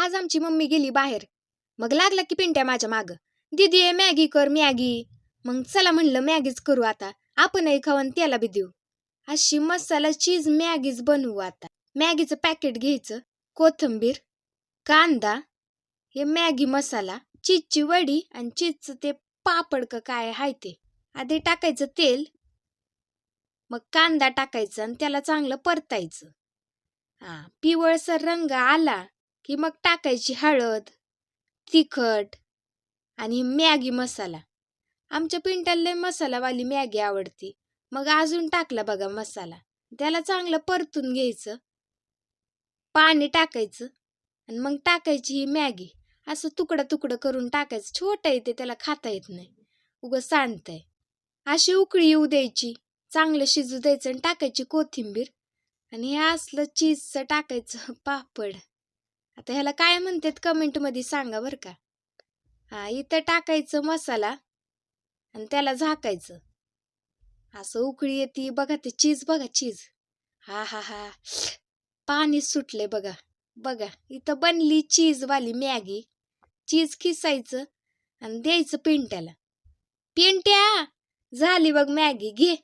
आज आमची मम्मी गेली बाहेर. मग लागला की पिंट्या माझ्या माग, दीदी मॅगी कर मॅगी. मग चला म्हणलं मॅगीच करू आता, आपणही खाऊ आणि त्याला बी देऊ. अशी मसाला चीज मॅगीच बनवू आता. मॅगीचं पॅकेट घ्यायचं, कोथिंबीर, कांदा, हे मॅगी मसाला, चीजची वडी आणि चीजचं ते पापड का काय हाय ते. आधी टाकायचं तेल, मग कांदा टाकायचा आणि त्याला चांगलं परतायचं. पिवळसर रंग आला की मग टाकायची हळद, तिखट आणि मॅगी मसाला. आमच्या पिंट्याला लय मसालावाली मॅगी आवडती. मग अजून टाकला बघा मसाला. त्याला चांगलं परतून घ्यायचं, पाणी टाकायचं आणि मग टाकायची ही मॅगी. असं तुकडं तुकडं करून टाकायचं. छोटं येते, त्याला खाता येत नाही, उगं सांडतंय. अशी उकळी येऊ द्यायची, चांगलं शिजू द्यायचं आणि टाकायची कोथिंबीर आणि हे असलं चीजचं टाकायचं पापड. आता ह्याला काय म्हणतात कमेंट मध्ये सांगा बरं का. इथं टाकायचं मसाला आणि त्याला झाकायचं. असं उकळी येते बघा, ते चीज बघा, चीज. हा हा हा, पाणी सुटले बघा. बघा इथं बनली चीज वाली मॅगी. चीज खिसायचं आणि द्यायचं पिंट्याला. पिंट्या झाली बघ मॅगी, घे.